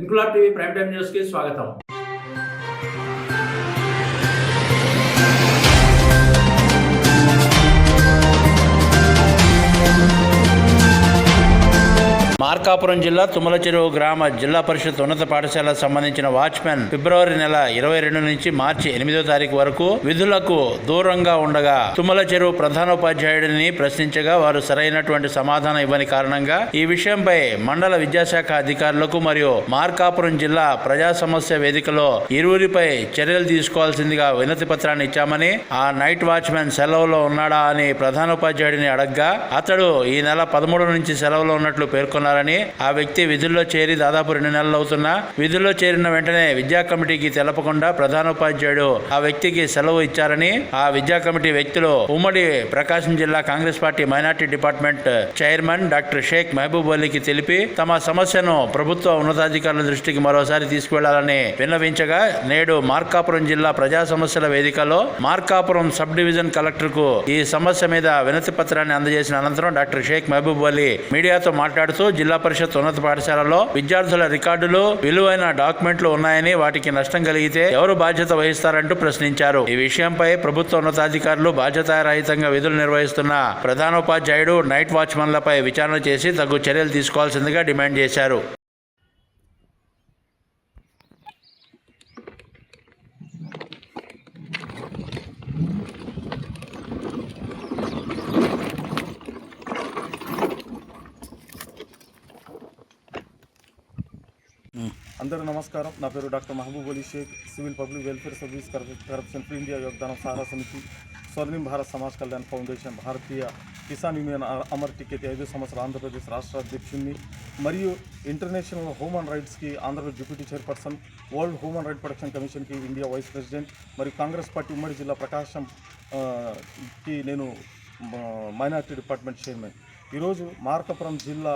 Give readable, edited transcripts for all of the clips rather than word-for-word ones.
Inquilab TV prime time news కి స్వాగతం. మార్కాపురం జిల్లా తుమ్మలచెరువు గ్రామ జిల్లా పరిషత్ ఉన్నత పాఠశాలకు సంబంధించిన వాచ్మెన్ ఫిబ్రవరి నెల 22 నుంచి మార్చి 8వ తారీఖు వరకు విధులకు దూరంగా ఉండగా తుమ్మలచెరువు ప్రధానోపాధ్యాయుడిని ప్రశ్నించగా వారు సరైనటువంటి సమాధానం ఇవ్వని కారణంగా ఈ విషయంపై మండల విద్యాశాఖ అధికారులకు మరియు మార్కాపురం జిల్లా ప్రజా సమస్య వేదికలో ఇరువురిపై చర్యలు తీసుకోవాల్సిందిగా వినతి పత్రాన్ని ఇచ్చామని, ఆ నైట్ వాచ్మెన్ సెలవులో ఉన్నాడా అని ప్రధానోపాధ్యాయుడిని అడగ్గా అతడు ఈ నెల 13 నుంచి సెలవులో ఉన్నట్లు పేర్కొన్నారు. ఆ వ్యక్తి విధుల్లో చేరి దాదాపు 2 నెలలు అవుతున్నా విధుల్లో చేరిన వెంటనే విద్యా కమిటీకి తెలపకుండా ప్రధానోపాధ్యాయుడు ఆ వ్యక్తికి సెలవు ఇచ్చారని, ఆ విద్యా కమిటీ వ్యక్తులు ఉమ్మడి ప్రకాశం జిల్లా Congress party minority department chairman doctor Sheikh Mahaboob అలీకి తెలిపి తమ సమస్యను ప్రభుత్వ ఉన్నతాధికారుల దృష్టికి మరోసారి తీసుకువెళ్లాలని విన్నవించగా, నేడు మార్కాపురం జిల్లా ప్రజా సమస్యల వేదికలో మార్కాపురం సబ్ డివిజన్ కలెక్టర్ కు ఈ సమస్య మీద వినతి పత్రాన్ని అందజేసిన అనంతరం డాక్టర్ షేక్ మహబూబ్ అలీ మీడియాతో మాట్లాడుతూ జిల్లా పరిషత్ ఉన్నత పాఠశాలలో విద్యార్థుల రికార్డులు, విలువైన డాక్యుమెంట్లు ఉన్నాయని, వాటికి నష్టం కలిగితే ఎవరు బాధ్యత వహిస్తారంటూ ప్రశ్నించారు. ఈ విషయంపై ప్రభుత్వ ఉన్నతాధికారులు బాధ్యతారహితంగా విధులు నిర్వహిస్తున్న ప్రధానోపాధ్యాయుడు, నైట్ వాచ్మన్లపై విచారణ చేసి తగు చర్యలు తీసుకోవాల్సిందిగా డిమాండ్ చేశారు. అందరూ నమస్కారం. నా పేరు doctor Mahaboob Ali Sheikh, civil public welfare service corruption free India యోగదానం సహారా సమితి, స్వర్ణిం భారత్ సమాజ్ కళ్యాణ్ ఫౌండేషన్, భారతీయ కిసాన్ యూనియన్ అమర్ టికెట్ 5 సంవత్సరాల ఆంధ్రప్రదేశ్ రాష్ట్ర అధ్యక్షుడిని మరియు ఇంటర్నేషనల్ హ్యూమన్ రైట్స్కి Andhra Pradesh deputy chairperson, world human right protection కమిషన్కి ఇండియా వైస్ ప్రెసిడెంట్ మరియు కాంగ్రెస్ పార్టీ ఉమ్మడి జిల్లా ప్రకాశం కి నేను మైనార్టీ డిపార్ట్మెంట్ చైర్మన్. ఈరోజు మార్కాపురం జిల్లా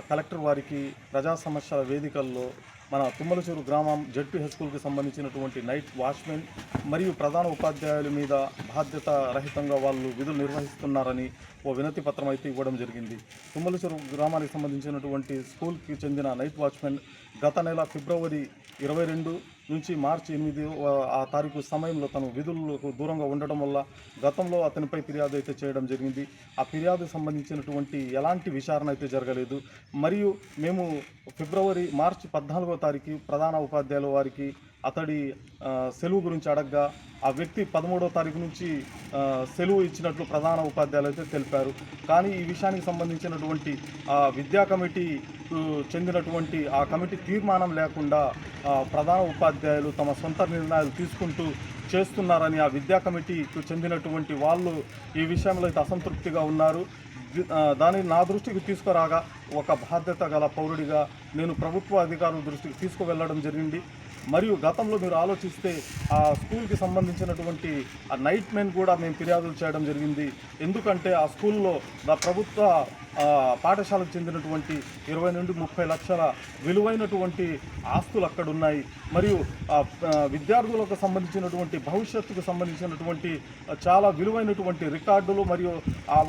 కలెక్టర్ వారికి ప్రజా సమస్యల వేదికల్లో మన తుమ్మలచెరువు గ్రామం జడ్పీ హై స్కూల్కి సంబంధించినటువంటి నైట్ వాచ్మెన్ మరియు ప్రధాన ఉపాధ్యాయుల మీద బాధ్యత రహితంగా వాళ్ళు విధులు నిర్వహిస్తున్నారని ఓ వినతి పత్రం అయితే ఇవ్వడం జరిగింది. తుమ్మలచెరువు గ్రామానికి సంబంధించినటువంటి స్కూల్కి చెందిన నైట్ వాచ్మెన్ గత నెల ఫిబ్రవరి 22 నుంచి మార్చి 8 తారీఖు సమయంలో తను విధులకు దూరంగా ఉండటం వల్ల గతంలో అతనిపై ఫిర్యాదు అయితే చేయడం జరిగింది. ఆ ఫిర్యాదుకు సంబంధించినటువంటి ఎలాంటి విచారణ అయితే జరగలేదు. మరియు మేము మార్చి 14వ తారీఖు ప్రధాన ఉపాధ్యాయుల వారికి అతడి సెలవు గురించి అడగ్గా ఆ వ్యక్తి 13వ తారీఖు నుంచి సెలవు ఇచ్చినట్లు ప్రధాన ఉపాధ్యాయులు అయితే తెలిపారు. కానీ ఈ విషయానికి సంబంధించినటువంటి విద్యా కమిటీకు చెందినటువంటి ఆ కమిటీ తీర్మానం లేకుండా ప్రధాన ఉపాధ్యాయులు తమ సొంత నిర్ణయాలు తీసుకుంటూ చేస్తున్నారని ఆ విద్యా కమిటీకు చెందినటువంటి వాళ్ళు ఈ విషయంలో అయితే అసంతృప్తిగా ఉన్నారు. దానిని నా దృష్టికి తీసుకురాగా ఒక బాధ్యత గల పౌరుడిగా నేను ప్రభుత్వ అధికారుల దృష్టికి తీసుకువెళ్ళడం జరిగింది. మరియు గతంలో మీరు ఆలోచిస్తే ఆ స్కూల్కి సంబంధించినటువంటి ఆ నైట్ మెన్ కూడా మేము ఫిర్యాదులు చేయడం జరిగింది. ఎందుకంటే ఆ స్కూల్లో ప్రభుత్వ పాఠశాలకు చెందినటువంటి 20 నుండి 30 లక్షల విలువైనటువంటి ఆస్తులు అక్కడ ఉన్నాయి. మరియు విద్యార్థులకు సంబంధించినటువంటి భవిష్యత్తుకు సంబంధించినటువంటి చాలా విలువైనటువంటి రికార్డులు మరియు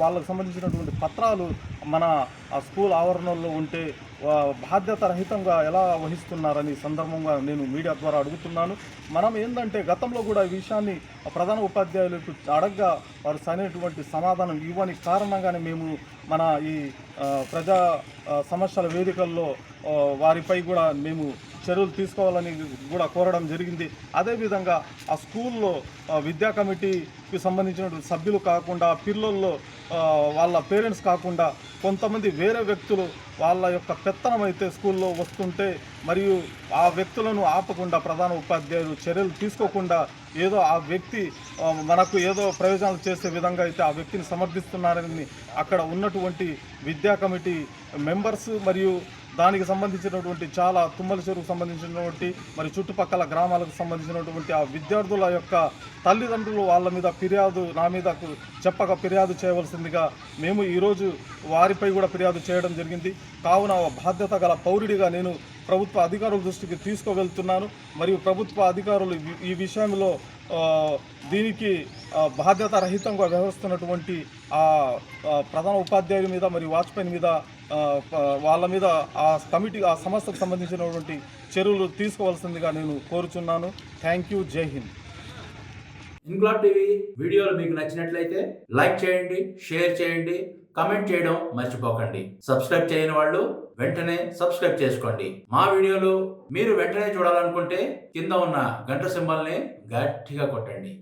వాళ్ళకు సంబంధించినటువంటి పత్రాలు మన స్కూల్ ఆవరణలో ఉంటే బాధ్యత రహితంగా ఎలా వహిస్తున్నారని సందర్భంగా నేను మీడియా ద్వారా అడుగుతున్నాను. మనం ఏంటంటే గతంలో కూడా ఈ విషయాన్ని ప్రధాన ఉపాధ్యాయులకు అడగ్గా వారు సరైనటువంటి సమాధానం ఇవ్వని కారణంగానే మేము మన ఈ ప్రజా సమస్యల వేదికల్లో వారిపై కూడా మేము చర్యలు తీసుకోవాలని కూడా కోరడం జరిగింది. అదేవిధంగా ఆ స్కూల్లో విద్యా కమిటీకి సంబంధించిన సభ్యులు కాకుండా పిల్లల్లో వాళ్ళ పేరెంట్స్ కాకుండా కొంతమంది వేరే వ్యక్తులు వాళ్ళ యొక్క పెత్తనం అయితే స్కూల్లో వస్తుంటే మరియు ఆ వ్యక్తులను ఆపకుండా ప్రధాన ఉపాధ్యాయులు చర్యలు తీసుకోకుండా ఏదో ఆ వ్యక్తి మనకు ఏదో ప్రయోజనాలు చేసే విధంగా అయితే ఆ వ్యక్తిని సమర్థిస్తున్నారని అక్కడ ఉన్నటువంటి విద్యా కమిటీ మెంబర్స్ మరియు దానికి సంబంధించినటువంటి చాలా తుమ్మలచెరువుకు సంబంధించినటువంటి మరి చుట్టుపక్కల గ్రామాలకు సంబంధించినటువంటి ఆ విద్యార్థుల యొక్క తల్లిదండ్రులు వాళ్ళ మీద నా మీద చెప్పక ఫిర్యాదు చేయవలసిందిగా మేము ఈరోజు వారిపై కూడా ఫిర్యాదు చేయడం జరిగింది. కావున బాధ్యత గల పౌరుడిగా నేను ప్రభుత్వ అధికారుల దృష్టికి తీసుకువెళ్తున్నాను. మరియు ప్రభుత్వ అధికారులు ఈ విషయంలో దీనికి బాధ్యతారహితంగా వ్యవహరిస్తున్నటువంటి ప్రధాన ఉపాధ్యాయుల మీద మరియు వాచ్మెన్ మీద వాళ్ళ మీద ఆ సంస్థకు సంబంధించినటువంటి చర్యలు తీసుకోవాల్సిందిగా నేను కోరుచున్నాను. Thank you. జై హింద్. ఇన్క్లాబ్ టీవీ వీడియోలు మీకు నచ్చినట్లయితే లైక్ చేయండి, షేర్ చేయండి, కమెంట్ చేయడం మర్చిపోకండి. సబ్స్క్రైబ్ చేయని వాళ్ళు వెంటనే సబ్స్క్రైబ్ చేసుకోండి. మా వీడియోలు మీరు వెంటనే చూడాలనుకుంటే కింద ఉన్న గంట సింబల్ని గట్టిగా కొట్టండి.